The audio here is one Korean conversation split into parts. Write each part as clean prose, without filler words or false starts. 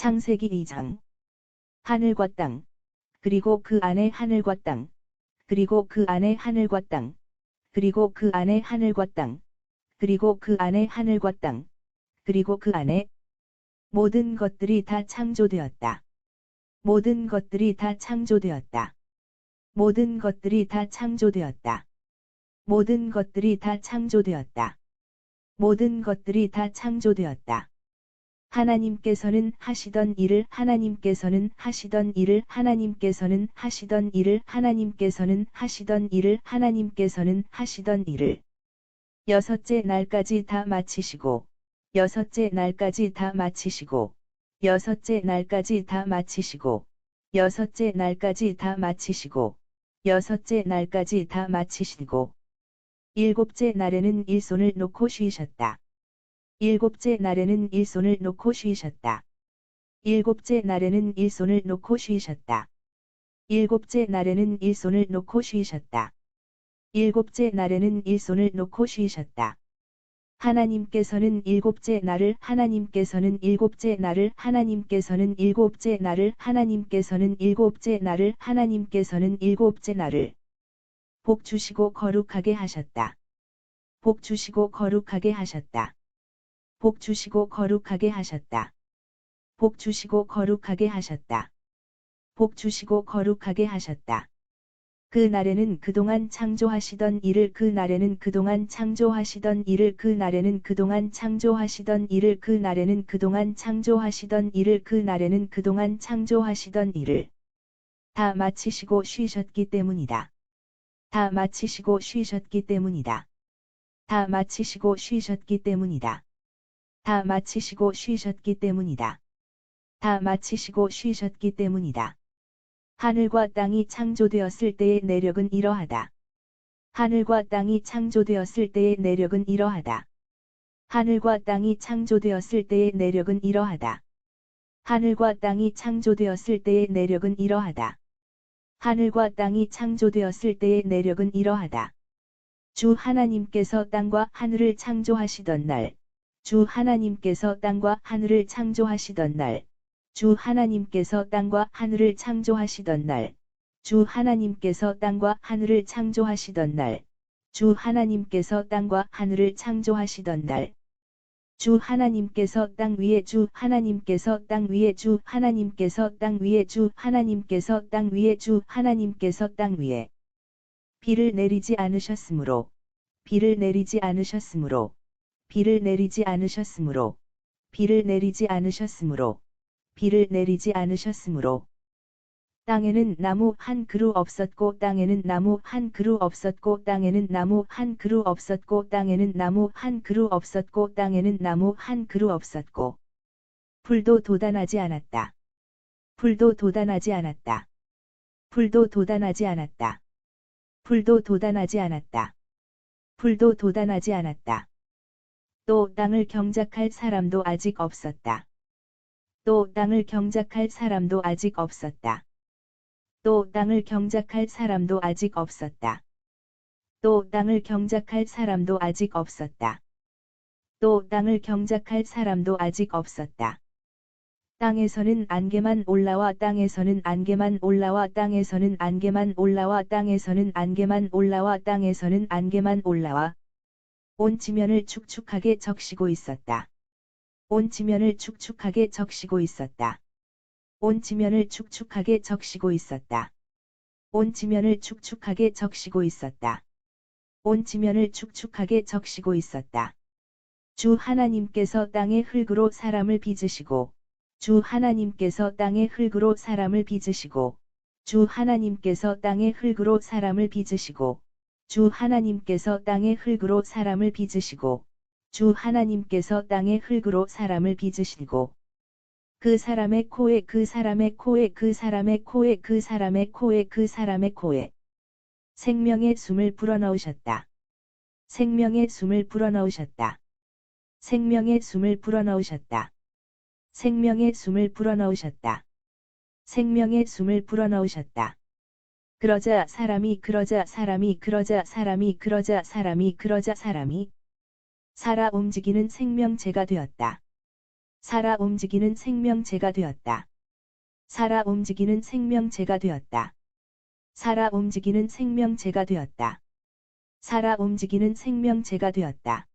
창세기 2장. 하늘과 땅, 그리고 그 안에 하늘과 땅, 그리고 그 안에 하늘과 땅, 그리고 그 안에 하늘과 땅, 그리고 그 안에 하늘과 땅, 그리고 그 안에 모든 것들이 다 창조되었다. 모든 것들이 다 창조되었다. 모든 것들이 다 창조되었다. 모든 것들이 다 창조되었다. 모든 것들이 다 창조되었다. 하나님께서는 하시던 일을 하나님께서는 하시던 일을 하나님께서는 하시던 일을 하나님께서는 하시던 일을 하나님께서는 하시던 일을 여섯째 날까지 다 마치시고 여섯째 날까지 다 마치시고 여섯째 날까지 다 마치시고 여섯째 날까지 다 마치시고 여섯째 날까지 다 마치시고 일곱째 날에는 일손을 놓고 쉬셨다. 일곱째 날에는 일손을 놓고 쉬셨다. 일곱째 날에는 일손을 놓고 쉬셨다. 일곱째 날에는 일손을 놓고 쉬셨다. 일곱째 날에는 일손을 놓고 쉬셨다. 하나님께서는 일곱째 날을 하나님께서는 일곱째 날을 하나님께서는 일곱째 날을 하나님께서는 일곱째 날을 하나님께서는 일곱째 날을 복 주시고 거룩하게 하셨다. 복 주시고 거룩하게 하셨다. 복 주시고 거룩하게 하셨다. 복 주시고 거룩하게 하셨다. 복 주시고 거룩하게 하셨다. 그 날에는 그동안 창조하시던 일을 그 날에는 그동안 창조하시던 일을 그 날에는 그동안 창조하시던 일을 그 날에는 그동안 창조하시던 일을 그 날에는 그동안 창조하시던 일을 다 마치시고 쉬셨기 때문이다. 다 마치시고 쉬셨기 때문이다. 다 마치시고 쉬셨기 때문이다. 다 마치시고 쉬셨기 때문이다. 다 마치시고 쉬셨기 때문이다. 하늘과 땅이 창조되었을 때의 내력은 이러하다. 하늘과 땅이 창조되었을 때의 내력은 이러하다. 하늘과 땅이 창조되었을 때의 내력은 이러하다. 하늘과 땅이 창조되었을 때의 내력은 이러하다. 하늘과 땅이 창조되었을 때의 내력은 이러하다. 주 하나님께서 땅과 하늘을 창조하시던 날, 주 하나님께서 땅과 하늘을 창조하시던 날, 주 하나님께서 땅과 하늘을 창조하시던 날, 주 하나님께서 땅과 하늘을 창조하시던 날, 주 하나님께서 땅과 하늘을 창조하시던 날, 주 하나님께서 땅 위에 주 하나님께서 땅 위에 주 하나님께서 땅 위에 주 하나님께서 땅 위에 주 하나님께서 땅 위에 비를 내리지 않으셨으므로 비를 내리지 않으셨으므로 비를 내리지 않으셨으므로 비를 내리지 않으셨으므로 비를 내리지 않으셨으므로 땅에는 나무 한 그루 없었고 땅에는 나무 한 그루 없었고 땅에는 나무 한 그루 없었고 땅에는 나무 한 그루 없었고 땅에는 나무 한 그루 없었고 불도 돋아나지 않았다. 불도 돋아나지 않았다. 불도 돋아나지 않았다. 불도 돋아나지 않았다. 불도 돋아나지 않았다. 또 땅을 경작할 사람도 아직 없었다. 또 땅을 경작할 사람도 아직 없었다. 또 땅을 경작할 사람도 아직 없었다. 또 땅을 경작할 사람도 아직 없었다. 또 땅을 경작할 사람도 아직 없었다. 땅에서는 안개만 올라와 땅에서는 안개만 올라와 땅에서는 안개만 올라와 땅에서는 안개만 올라와 땅에서는 안개만 올라와 온 지면을 축축하게 적시고 있었다. 온 지면을 축축하게 적시고 있었다. 온 지면을 축축하게 적시고 있었다. 온 지면을 축축하게 적시고 있었다. 온 지면을 축축하게 적시고 있었다. 주 하나님께서 땅의 흙으로 사람을 빚으시고 주 하나님께서 땅의 흙으로 사람을 빚으시고 주 하나님께서 땅의 흙으로 사람을 빚으시고 주 하나님께서 땅의 흙으로 사람을 빚으시고 주 하나님께서 땅의 흙으로 사람을 빚으시고 그 사람의 코에 그 사람의 코에 그 사람의 코에 그 사람의 코에 그 사람의 코에 생명의 숨을 불어넣으셨다. 생명의 숨을 불어넣으셨다. 생명의 숨을 불어넣으셨다. 생명의 숨을 불어넣으셨다. 생명의 숨을 불어넣으셨다. 그러자 사람이 살아 움직이는 생명체가 되었다. 살아 움직이는 생명체가 되었다. 살아 움직이는 생명체가 되었다. 살아 움직이는 생명체가 되었다. 살아 움직이는 생명체가 되었다.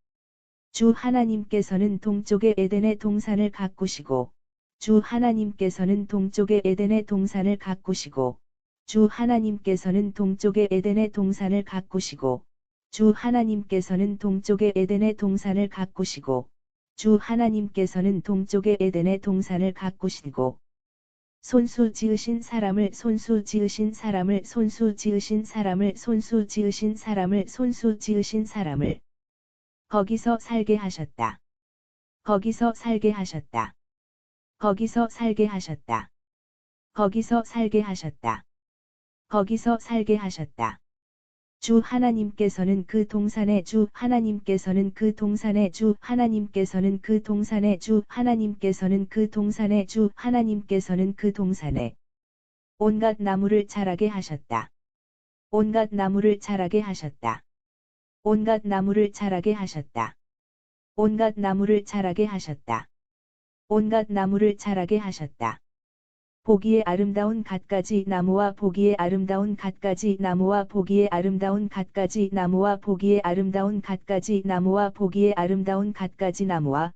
주 하나님께서는 동쪽의 에덴의 동산을 가꾸시고 주 하나님께서는 동쪽의 에덴의 동산을 가꾸시고 주 하나님께서는 동쪽의 에덴의 동산을 가꾸시고 주 하나님께서는 동쪽의 에덴의 동산을 가꾸시고 주 하나님께서는 동쪽의 에덴의 동산을 가꾸시고 손수 지으신 사람을 손수 지으신 사람을 손수 지으신 사람을 손수 지으신 사람을 손수 지으신 사람을 거기서 살게 하셨다. 거기서 살게 하셨다. 거기서 살게 하셨다. 거기서 살게 하셨다. 거기서 살게 하셨다. 주 하나님께서는 그 동산의 주 하나님께서는 그 동산의 주 하나님께서는 그 동산의 주 하나님께서는 그 동산의 주 하나님께서는 그 동산에 온갖 나무를 자라게 하셨다. 온갖 나무를 자라게 하셨다. 온갖 나무를 자라게 하셨다. 온갖 나무를 자라게 하셨다. 온갖 나무를 자라게 하셨다. 보기에 아름다운 갖가지 나무와 보기에 아름다운 갖가지 나무와 보기에 아름다운 갖가지 나무와 보기에 아름다운 갖가지 나무와 보기에 아름다운 갖가지 나무와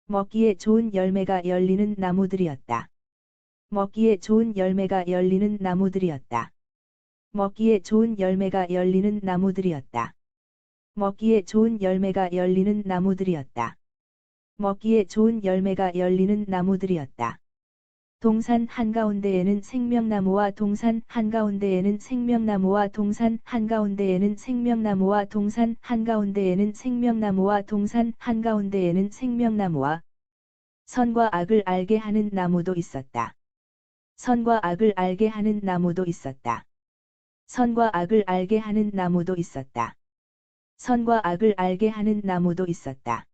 먹기에 좋은 열매가 열리는 나무들이었다. 먹기에 좋은 열매가 열리는 나무들이었다. 먹기에 좋은 열매가 열리는 나무들이었다. 먹기에 좋은 열매가 열리는 나무들이었다. 먹기에 좋은 열매가 열리는 나무들이었다. 동산 한가운데에는 생명나무와 동산 한가운데에는 생명나무와 동산 한가운데에는 생명나무와 동산 한가운데에는 생명나무와 동산 한가운데에는 생명나무와 선과 악을 알게 하는 나무도 있었다. 선과 악을 알게 하는 나무도 있었다. 선과 악을 알게 하는 나무도 있었다. 선과 악을 알게 하는 나무도 있었다.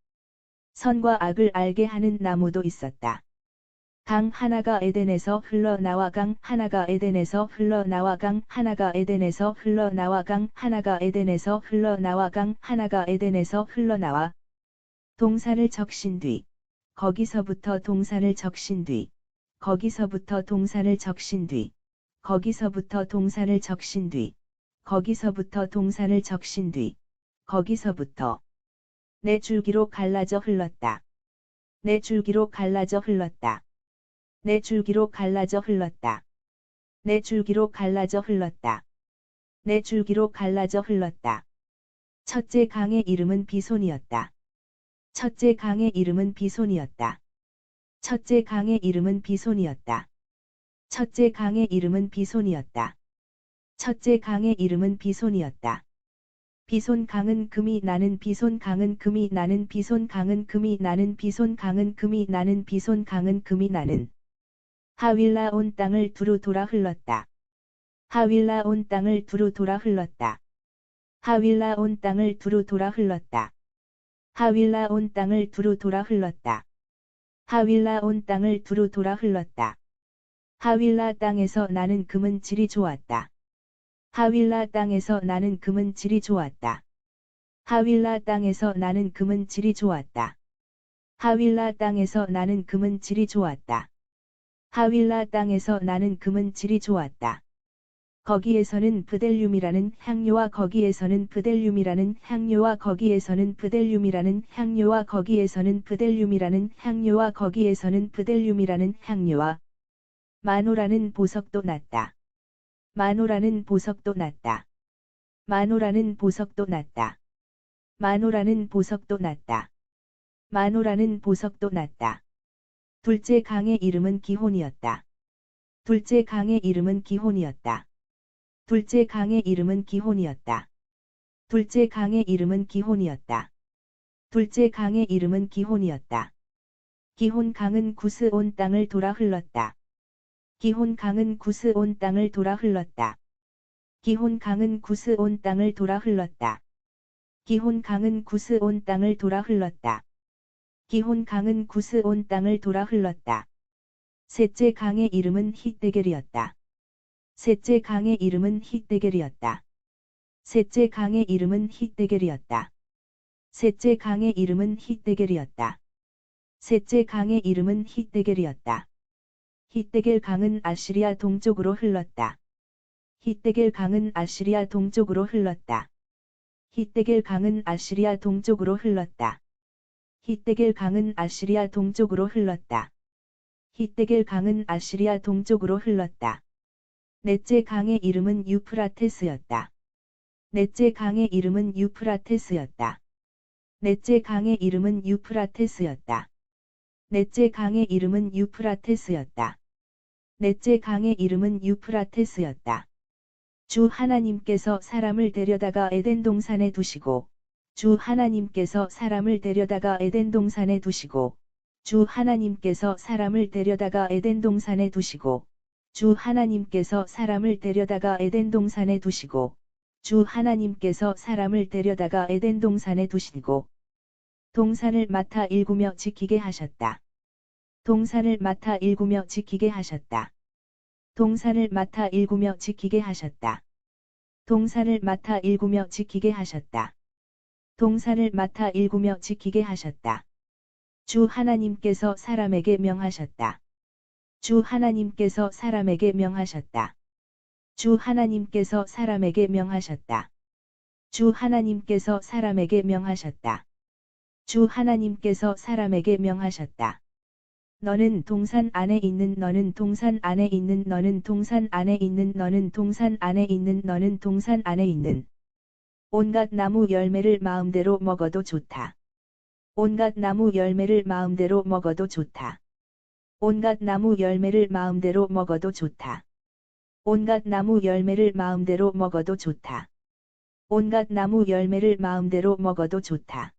선과 악을 알게 하는 나무도 있었다. 강 하나가 에덴에서 흘러나와 강 하나가 에덴에서 흘러나와 강 하나가 에덴에서 흘러나와 강 하나가 에덴에서 흘러나와 강 하나가 에덴에서 흘러나와 동산을 적신 뒤 거기서부터 동산을 적신 뒤 거기서부터 동산을 적신 뒤 거기서부터 동산을 적신 뒤 거기서부터 동산을 적신 뒤 거기서부터 내 줄기로 갈라져 흘렀다. 내 줄기로 갈라져 흘렀다. 내 줄기로 갈라져 흘렀다. 내 줄기로 갈라져 흘렀다. 내 줄기로 갈라져 흘렀다. 첫째 강의 이름은 비손이었다. 첫째 강의 이름은 비손이었다. 첫째 강의 이름은 비손이었다. 첫째 강의 이름은 비손이었다. 첫째 강의 이름은 비손이었다. 비손 강은 금이 나는 비손 강은 금이 나는 비손 강은 금이 나는 비손 강은 금이 나는 비손 강은 금이 나는 하윌라 온 땅을 두루 돌아 흘렀다. 하윌라 온 땅을 두루 돌아 흘렀다. 하윌라 온 땅을 두루 돌아 흘렀다. 하윌라 온 땅을 두루 돌아 흘렀다. 하윌라 온 땅을 두루 돌아 흘렀다. 하윌라 땅에서 나는 금은 질이 좋았다. 하윌라 땅에서 나는 금은 질이 좋았다. 하윌라 땅에서 나는 금은 질이 좋았다. 하윌라 땅에서 나는 금은 질이 좋았다. 하윌라 땅에서 나는 금은 질이 좋았다. 거기에서는 브델륨이라는 향료와 거기에서는 브델륨이라는 향료와 거기에서는 브델륨이라는 향료와 거기에서는 브델륨이라는 향료와 거기에서는 브델륨이라는 향료와 마노라는 보석도 났다. 마노라는 보석도 났다. 마노라는 보석도 났다. 마노라는 보석도 났다. 마노라는 보석도 났다. 둘째 강의 이름은 기혼이었다. 둘째 강의 이름은 기혼이었다. 둘째 강의 이름은 기혼이었다. 둘째 강의 이름은 기혼이었다. 둘째 강의 이름은 기혼이었다. 기혼 강은 구스 온 땅을 돌아 흘렀다. 기혼 강은 구스 온 땅을 돌아 흘렀다. 기혼 강은 구스 온 땅을 돌아 흘렀다. 기혼 강은 구스 온 땅을 돌아 흘렀다. 기혼 강은 구스 온 땅을 돌아 흘렀다. 셋째 강의 이름은 힛데겔이었다. 셋째 강의 이름은 힛데겔이었다. 셋째 강의 이름은 힛데겔이었다. 셋째 강의 이름은 힛데겔이었다. 셋째 강의 이름은 히데겔이었다. 히데겔 강은 아시리아 동쪽으로 흘렀다. 히데겔 강은 아시리아 동쪽으로 흘렀다. 히데겔 강은 아시리아 동쪽으로 흘렀다. 히데겔 강은 아시리아 동쪽으로 흘렀다. 히데겔 강은 아시리아 동쪽으로 흘렀다. 넷째 강의 이름은 유프라테스였다. 넷째 강의 이름은 유프라테스였다. 넷째 강의 이름은 유프라테스였다. 넷째 강의 이름은 유프라테스였다. 넷째 강의 이름은 유프라테스였다. 주 하나님께서 사람을 데려다가 에덴 동산에 두시고, 주 하나님께서 사람을 데려다가 에덴 동산에 두시고, 주 하나님께서 사람을 데려다가 에덴 동산에 두시고, 주 하나님께서 사람을 데려다가 에덴 동산에 두시고, 주 하나님께서 사람을 데려다가 에덴 동산에 두시고, 동산을 맡아 일구며 지키게 하셨다. 동산을 맡아 일구며 지키게 하셨다. 동산을 맡아 일구며 지키게 하셨다. 동산을 맡아 일구며 지키게 하셨다. 동산을 맡아 일구며 지키게 하셨다. 주 하나님께서 사람에게 명하셨다. 주 하나님께서 사람에게 명하셨다. 주 하나님께서 사람에게 명하셨다. 주 하나님께서 사람에게 명하셨다. 주 하나님께서 사람에게 명하셨다. 너는 동산 안에 있는 너는 동산 안에 있는 너는 동산 안에 있는 너는 동산 안에 있는 너는 동산 안에 있는 온갖 나무 열매를 마음대로 먹어도 좋다. 온갖 나무 열매를 마음대로 먹어도 좋다. 온갖 나무 열매를 마음대로 먹어도 좋다. 온갖 나무 열매를 마음대로 먹어도 좋다. 온갖 나무 열매를 마음대로 먹어도 좋다.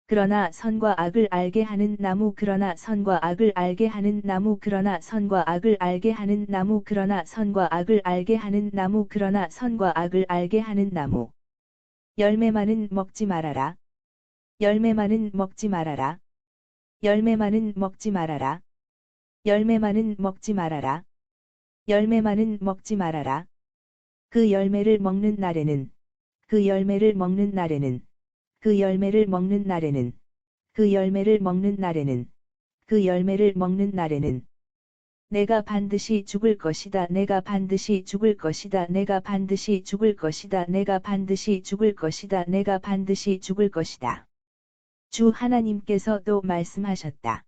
그러나 선과 악을 알게 하는 나무 그러나 선과 악을 알게 하는 나무 그러나 선과 악을 알게 하는 나무 그러나 선과 악을 알게 하는 나무 그러나 선과 악을 알게 하는 나무 열매만은 먹지 말아라. 열매만은 먹지 말아라. 열매만은 먹지 말아라. 열매만은 먹지 말아라. 열매만은 먹지 말아라. 그 열매를 먹는 날에는 그 열매를 먹는 날에는 그 열매를 먹는 날에는 그 열매를 먹는 날에는 그 열매를 먹는 날에는 내가 반드시 죽을 것이다. 내가 반드시 죽을 것이다. 내가 반드시 죽을 것이다. 내가 반드시 죽을 것이다. 내가 반드시 죽을 것이다. 주 하나님께서 또 말씀하셨다.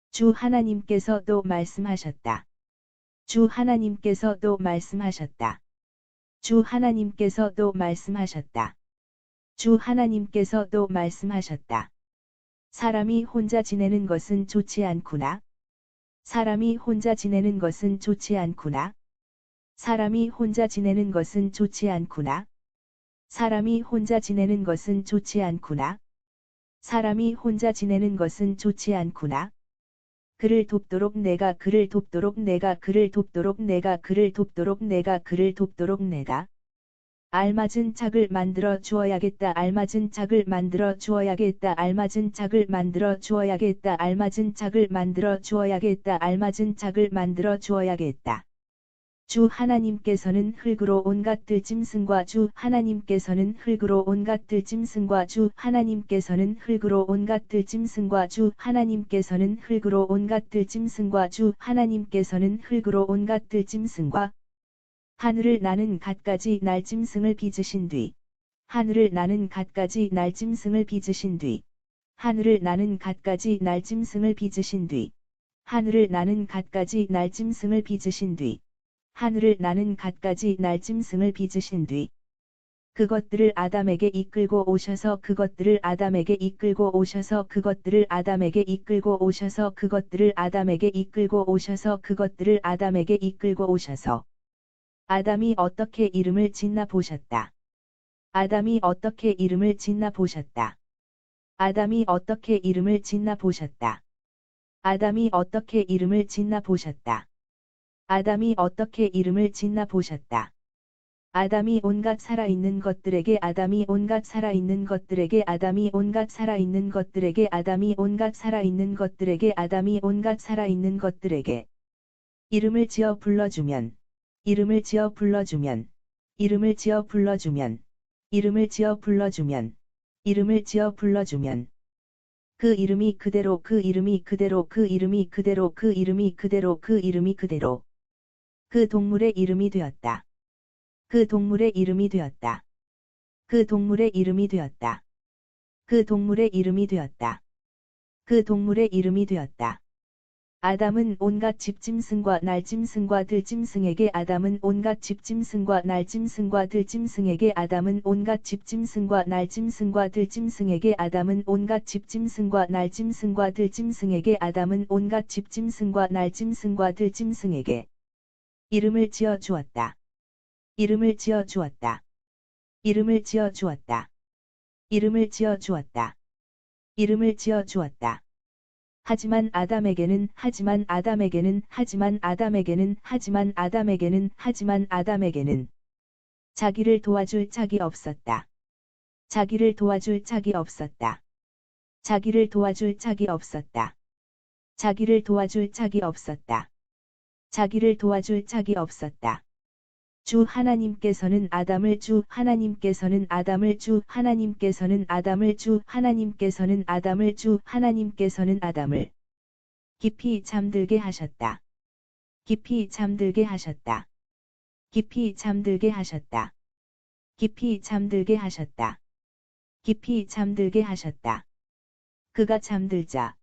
주 하나님께서 또 말씀하셨다. 주 하나님께서 또 말씀하셨다. 주 하나님께서 또 말씀하셨다. 주 하나님께서 또 말씀하셨다. 사람이 혼자 지내는 것은 좋지 않구나. 사람이 혼자 지내는 것은 좋지 않구나. 사람이 혼자 지내는 것은 좋지 않구나. 사람이 혼자 지내는 것은 좋지 않구나. 사람이 혼자 지내는 것은 좋지 않구나. 그를 돕도록 내가 그를 돕도록 내가 그를 돕도록 내가 그를 돕도록 내가 그를 돕도록 내가 알맞은 짝을 만들어 주어야겠다. 알맞은 짝을 만들어 주어야겠다. 알맞은 짝을 만들어 주어야겠다. 알맞은 짝을 만들어 주어야겠다. 알맞은 짝을 만들어 주어야겠다. 주 하나님께서는 흙으로 온갖 들짐승과 주 하나님께서는 흙으로 온갖 들짐승과 주 하나님께서는 흙으로 온갖 들짐승과 주 하나님께서는 흙으로 온갖 들짐승과 주 하나님께서는 흙으로 온갖 들짐승과 하늘을 나는 갖가지 날짐승을 빚으신 뒤 하늘을 나는 갖가지 날짐승을 빚으신 뒤 하늘을 나는 갖가지 날짐승을 빚으신 뒤 하늘을 나는 갖가지 날짐승을 빚으신 뒤 하늘을 나는 갖가지 날짐승을 빚으신 뒤 그것들을 아담에게 이끌고 오셔서 그것들을 아담에게 이끌고 오셔서 그것들을 아담에게 이끌고 오셔서 그것들을 아담에게 이끌고 오셔서 그것들을 아담에게 이끌고 오셔서 아담이 어떻게 이름을 짓나 보셨다. 아담이 어떻게 이름을 짓나 보셨다. 아담이 어떻게 이름을 짓나 보셨다. 아담이 어떻게 이름을 짓나 보셨다. 아담이 어떻게 이름을 짓나 보셨다. 아담이 온갖 살아있는 것들에게 아담이 온갖 살아있는 것들에게 아담이 온갖 살아있는 것들에게 아담이 온갖 살아있는 것들에게 아담이 온갖 살아있는 것들에게 이름을 지어 불러주면 이름을 지어 불러주면 이름을 지어 불러주면 이름을 지어 불러주면 이름을 지어 불러주면 그 이름이 그대로 그 이름이 그대로 그 이름이 그대로 그 이름이 그대로 그 이름이 그대로 그 동물의 이름이 되었다. 그 동물의 이름이 되었다. 그 동물의 이름이 되었다. 그 동물의 이름이 되었다. 그 동물의 이름이 되었다. 아담은 온갖 집짐승과 날짐승과 들짐승에게 아담은 온갖 집짐승과 날짐승과 들짐승에게 아담은 온갖 집짐승과 날짐승과 들짐승에게 아담은 온갖 집짐승과 날짐승과 들짐승에게 아담은 온갖 집짐승과 날짐승과 들짐승에게 이름을 지어 주었다. 이름을 지어 주었다. 이름을 지어 주었다. 이름을 지어 주었다. 이름을 지어 주었다. 하지만 아담에게는 자기를 도와줄 짝이 없었다. 자기를 도와줄 짝이 없었다. 자기를 도와줄 짝이 없었다. 자기를 도와줄 짝이 없었다. 자기를 도와줄 짝이 없었다. 주 하나님께서는 아담을 깊이 잠들게 하셨다. 깊이 잠들게 하셨다. 깊이 잠들게 하셨다. 깊이 잠들게 하셨다. 깊이 잠들게 하셨다. 그가 잠들자.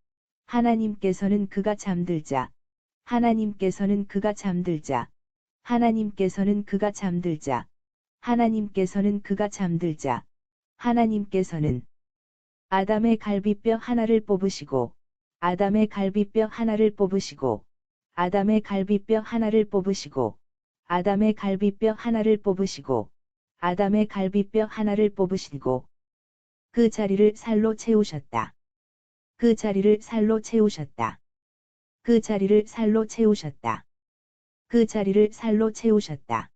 하나님께서는 그가 잠들자. 하나님께서는 그가 잠들자. 하나님께서는 그가 잠들자. 하나님께서는 그가 잠들자. 하나님께서는 아담의 갈비뼈 하나를 뽑으시고 아담의 갈비뼈 하나를 뽑으시고 아담의 갈비뼈 하나를 뽑으시고 아담의 갈비뼈 하나를 뽑으시고 아담의 갈비뼈 하나를 뽑으시고 그 자리를 살로 채우셨다. 그 자리를 살로 채우셨다. 그 자리를 살로 채우셨다. 그 자리를 살로 채우셨다.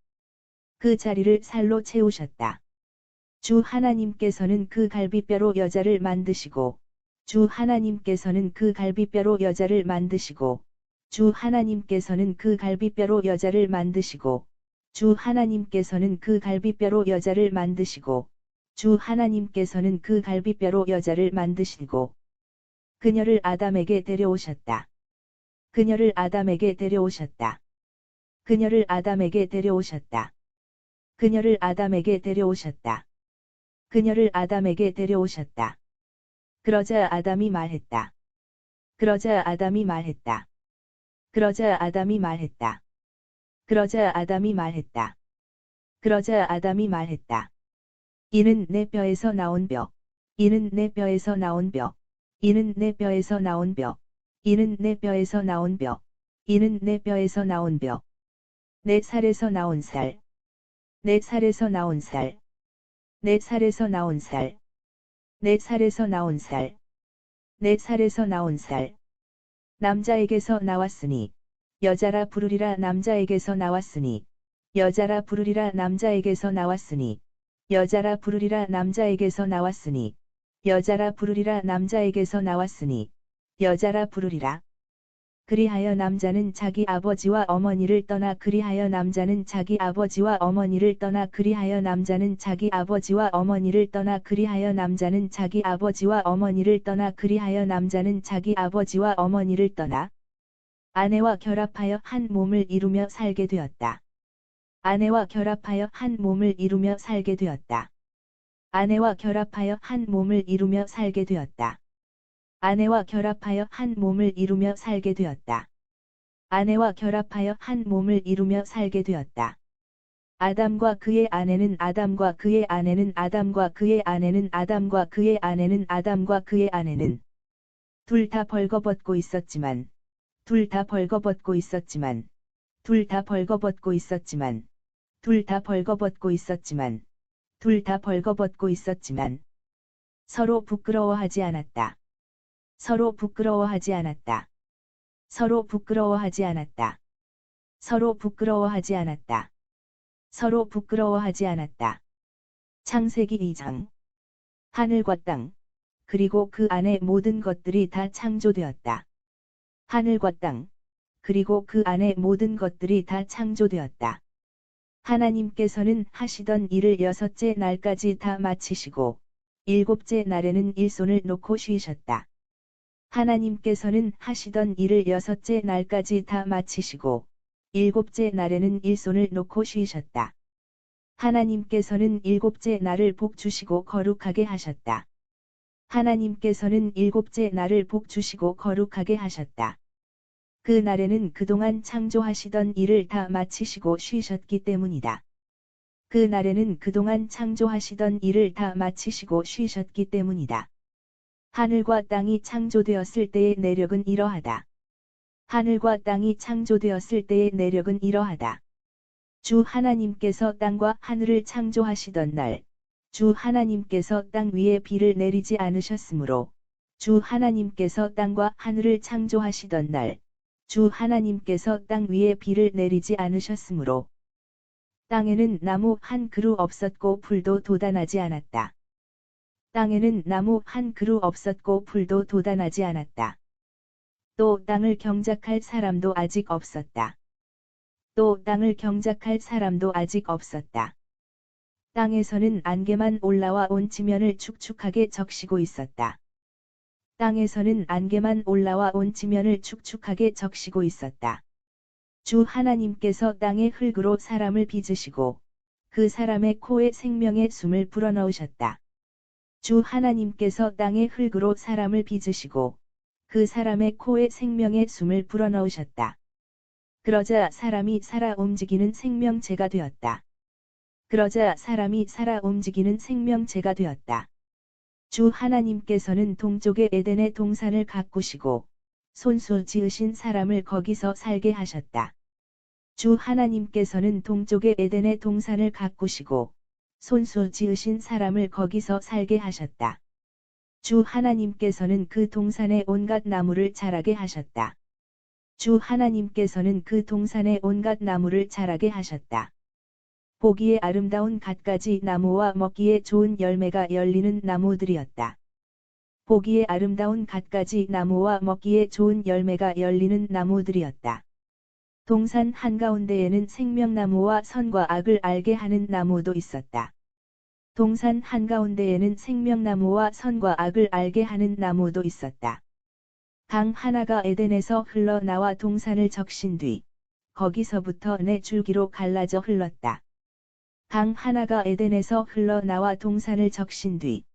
그 자리를 살로 채우셨다. 주 하나님께서는 그 갈비뼈로 여자를 만드시고 주 하나님께서는 그 갈비뼈로 여자를 만드시고 주 하나님께서는 그 갈비뼈로 여자를 만드시고 주 하나님께서는 그 갈비뼈로 여자를 만드시고 주 하나님께서는 그 갈비뼈로 여자를 만드시고 그녀를 아담에게 데려오셨다. 그녀를 아담에게 데려오셨다. 그녀를 아담에게 데려오셨다. 그녀를 아담에게 데려오셨다. 그녀를 아담에게 데려오셨다. 그러자 아담이 말했다. 그러자 아담이 말했다. 그러자 아담이 말했다. 그러자 아담이 말했다. 그러자 아담이 말했다. 이는 내 뼈에서 나온 뼈. 이는 내 뼈에서 나온 뼈. 이는 내 뼈에서 나온 뼈. 이는 내 뼈에서 나온 뼈. 이는 내 뼈에서 나온 뼈. 내 살에서 나온 살. 내 살에서 나온 살. 내 살에서 나온 살. 내 살에서 나온 살. 내 살에서 나온 살. 남자에게서 나왔으니 여자라 부르리라. 남자에게서 나왔으니 여자라 부르리라. 남자에게서 나왔으니 여자라 부르리라. 남자에게서 나왔으니 여자라 부르리라. 남자에게서 나왔으니 여자라 부르리라. 그리하여 남자는 자기 아버지와 어머니를 떠나 그리하여 남자는 자기 아버지와 어머니를 떠나 그리하여 남자는 자기 아버지와 어머니를 떠나 그리하여 남자는 자기 아버지와 어머니를 떠나 그리하여 남자는 자기 아버지와 어머니를 떠나 아내와 결합하여 한 몸을 이루며 살게 되었다. 아내와 결합하여 한 몸을 이루며 살게 되었다. 아내와 결합하여 한 몸을 이루며 살게 되었다. 아내와 결합하여 한 몸을 이루며 살게 되었다. 아내와 결합하여 한 몸을 이루며 살게 되었다. 아담과 그의 아내는 아담과 그의 아내는 아담과 그의 아내는 아담과 그의 아내는 아담과 그의 아내는 둘 다 벌거벗고 있었지만 둘 다 벌거벗고 있었지만 둘 다 벌거벗고 있었지만 둘 다 벌거벗고 있었지만 둘 다 벌거벗고 있었지만 서로 부끄러워하지 않았다. 서로 부끄러워하지 않았다. 서로 부끄러워하지 않았다. 서로 부끄러워하지 않았다. 서로 부끄러워하지 않았다. 창세기 2장. 하늘과 땅, 그리고 그 안에 모든 것들이 다 창조되었다. 하늘과 땅, 그리고 그 안에 모든 것들이 다 창조되었다. 하나님께서는 하시던 일을 6째 날까지 다 마치시고 7째 날에는 일손을 놓고 쉬셨다. 하나님께서는 하시던 일을 6째 날까지 다 마치시고 7째 날에는 일손을 놓고 쉬셨다. 하나님께서는 7째 날을 복 주시고 거룩하게 하셨다. 하나님께서는 7째 날을 복 주시고 거룩하게 하셨다. 그 날에는 그동안 창조하시던 일을 다 마치시고 쉬셨기 때문이다. 그 날에는 그동안 창조하시던 일을 다 마치시고 쉬셨기 때문이다. 하늘과 땅이 창조되었을 때의 내력은 이러하다. 하늘과 땅이 창조되었을 때의 내력은 이러하다. 주 하나님께서 땅과 하늘을 창조하시던 날, 주 하나님께서 땅 위에 비를 내리지 않으셨으므로, 주 하나님께서 땅과 하늘을 창조하시던 날, 주 하나님께서 땅 위에 비를 내리지 않으셨으므로, 땅에는 나무 한 그루 없었고 풀도 돋아나지 않았다. 땅에는 나무 한 그루 없었고 풀도 돋아나지 않았다. 또 땅을 경작할 사람도 아직 없었다. 또 땅을 경작할 사람도 아직 없었다. 땅에서는 안개만 올라와 온 지면을 축축하게 적시고 있었다. 땅에서는 안개만 올라와 온 지면을 축축하게 적시고 있었다. 주 하나님께서 땅의 흙으로 사람을 빚으시고 그 사람의 코에 생명의 숨을 불어넣으셨다. 주 하나님께서 땅의 흙으로 사람을 빚으시고 그 사람의 코에 생명의 숨을 불어넣으셨다. 그러자 사람이 살아 움직이는 생명체가 되었다. 그러자 사람이 살아 움직이는 생명체가 되었다. 주 하나님께서는 동쪽의 에덴의 동산을 가꾸시고 손수 지으신 사람을 거기서 살게 하셨다. 주 하나님께서는 동쪽의 에덴의 동산을 가꾸시고 손수 지으신 사람을 거기서 살게 하셨다. 주 하나님께서는 그 동산에 온갖 나무를 자라게 하셨다. 주 하나님께서는 그 동산에 온갖 나무를 자라게 하셨다. 보기에 아름다운 갖가지 나무와 먹기에 좋은 열매가 열리는 나무들이었다. 보기에 아름다운 갖가지 나무와 먹기에 좋은 열매가 열리는 나무들이었다. 동산 한가운데에는 생명나무와 선과 악을 알게 하는 나무도 있었다. 동산 한가운데에는 생명나무와 선과 악을 알게 하는 나무도 있었다. 강 하나가 에덴에서 흘러나와 동산을 적신 뒤 거기서부터 네 줄기로 갈라져 흘렀다. 강 하나가 에덴에서 흘러나와 동산을 적신 뒤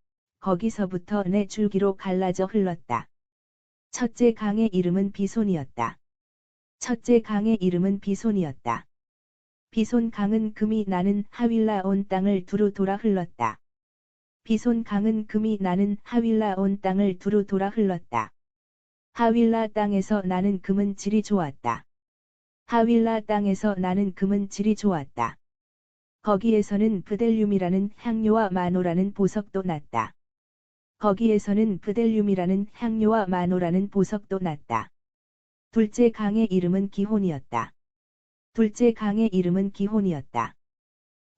거기서부터 네 줄기로 갈라져 흘렀다. 첫째 강의 이름은 비손이었다. 첫째 강의 이름은 비손이었다. 비손 강은 금이 나는 하윌라 온 땅을 두루 돌아 흘렀다. 비손 강은 금이 나는 하윌라 온 땅을 두루 돌아 흘렀다. 하윌라 땅에서 나는 금은 질이 좋았다. 하윌라 땅에서 나는 금은 질이 좋았다. 거기에서는 브델륨이라는 향료와 마노라는 보석도 났다. 거기에서는 브델륨이라는 향료와 마노라는 보석도 났다. 둘째 강의 이름은 기혼이었다. 둘째 강의 이름은 기혼이었다.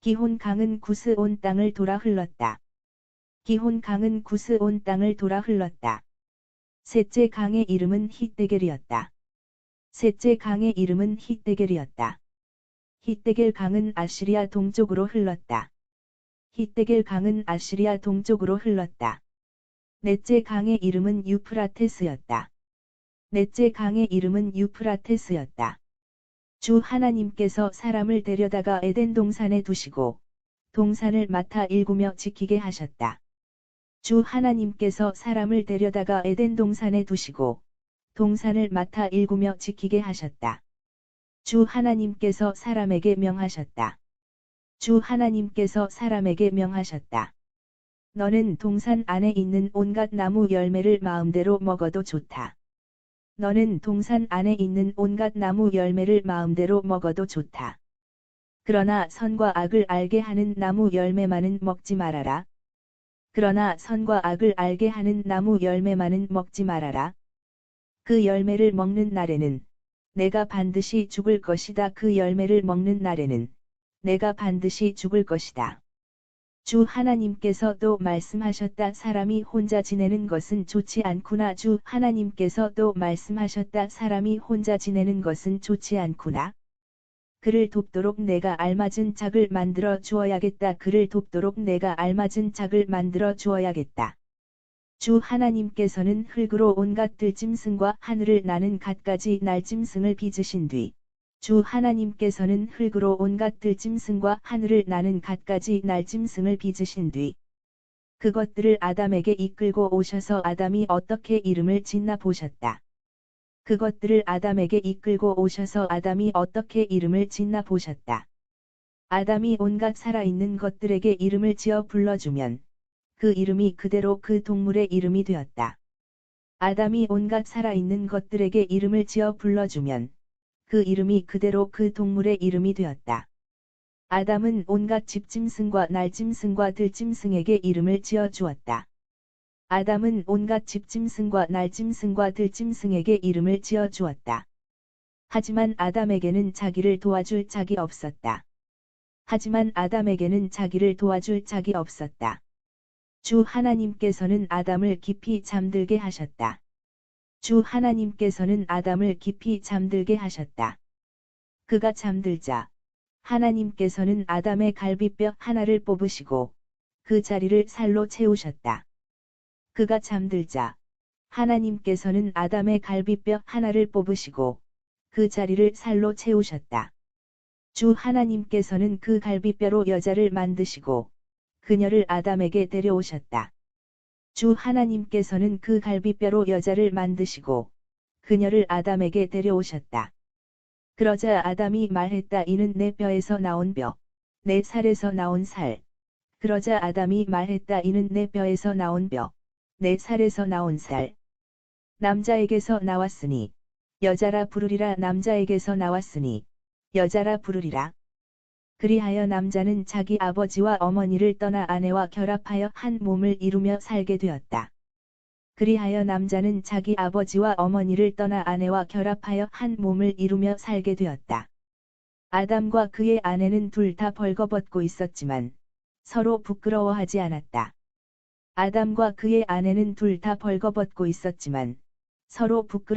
기혼 강은 구스 온 땅을 돌아 흘렀다. 기혼 강은 구스 온 땅을 돌아 흘렀다. 셋째 강의 이름은 히데겔이었다. 셋째 강의 이름은 히데겔이었다. 히데겔 강은 아시리아 동쪽으로 흘렀다. 히데겔 강은 아시리아 동쪽으로 흘렀다. 넷째 강의 이름은 유프라테스였다. 넷째 강의 이름은 유프라테스였다. 주 하나님께서 사람을 데려다가 에덴 동산에 두시고 동산을 맡아 일구며 지키게 하셨다. 주 하나님께서 사람을 데려다가 에덴 동산에 두시고 동산을 맡아 일구며 지키게 하셨다. 주 하나님께서 사람에게 명하셨다. 주 하나님께서 사람에게 명하셨다. 너는 동산 안에 있는 온갖 나무 열매를 마음대로 먹어도 좋다. 너는 동산 안에 있는 온갖 나무 열매를 마음대로 먹어도 좋다. 그러나 선과 악을 알게 하는 나무 열매만은 먹지 말아라. 그러나 선과 악을 알게 하는 나무 열매만은 먹지 말아라. 그 열매를 먹는 날에는 내가 반드시 죽을 것이다. 그 열매를 먹는 날에는 내가 반드시 죽을 것이다. 주 하나님께서 또 말씀하셨다. 사람이 혼자 지내는 것은 좋지 않구나. 주 하나님께서 또 말씀하셨다. 사람이 혼자 지내는 것은 좋지 않구나. 그를 돕도록 내가 알맞은 짝을 만들어 주어야겠다. 그를 돕도록 내가 알맞은 짝을 만들어 주어야겠다. 주 하나님께서는 흙으로 온갖 들짐승과 하늘을 나는 갖가지 날짐승을 빚으신 뒤 주 하나님께서는 흙으로 온갖 들짐승과 하늘을 나는 갖가지 날짐승을 빚으신 뒤 그것들을 아담에게 이끌고 오셔서 아담이 어떻게 이름을 짓나 보셨다. 그것들을 아담에게 이끌고 오셔서 아담이 어떻게 이름을 짓나 보셨다. 아담이 온갖 살아있는 것들에게 이름을 지어 불러주면 그 이름이 그대로 그 동물의 이름이 되었다. 아담이 온갖 살아있는 것들에게 이름을 지어 불러주면 그 이름이 그대로 그 동물의 이름이 되었다. 아담은 온갖 집짐승과 날짐승과 들짐승에게 이름을 지어 주었다. 아담은 온갖 집짐승과 날짐승과 들짐승에게 이름을 지어 주었다. 하지만 아담에게는 자기를 도와줄 짝이 없었다. 하지만 아담에게는 자기를 도와줄 짝이 없었다. 주 하나님께서는 아담을 깊이 잠들게 하셨다. 주 하나님께서는 아담을 깊이 잠들게 하셨다. 그가 잠들자 하나님께서는 아담의 갈비뼈 하나를 뽑으시고 그 자리를 살로 채우셨다. 그가 잠들자 하나님께서는 아담의 갈비뼈 하나를 뽑으시고 그 자리를 살로 채우셨다. 주 하나님께서는 그 갈비뼈로 여자를 만드시고 그녀를 아담에게 데려오셨다. 주 하나님께서는 그 갈비뼈로 여자를 만드시고 그녀를 아담에게 데려오셨다. 그러자 아담이 말했다. 이는 내 뼈에서 나온 뼈, 내 살에서 나온 살. 그러자 아담이 말했다. 이는 내 뼈에서 나온 뼈, 내 살에서 나온 살. 남자에게서 나왔으니 여자라 부르리라. 남자에게서 나왔으니 여자라 부르리라. 그리하여 남자는 자기 아버지와 어머니를 떠나 아내와 결합하여 한 몸을 이루며 살게 되었다. 그리하여 남자는 자기 아버지와 어머니를 떠나 아내와 결합하여 한 몸을 이루며 살게 되었다. 아담과 그의 아내는 둘 다 벌거벗고 있었지만 서로 부끄러워하지 않았다. 아담과 그의 아내는 둘 다 벌거벗고 있었지만 서로 부끄러워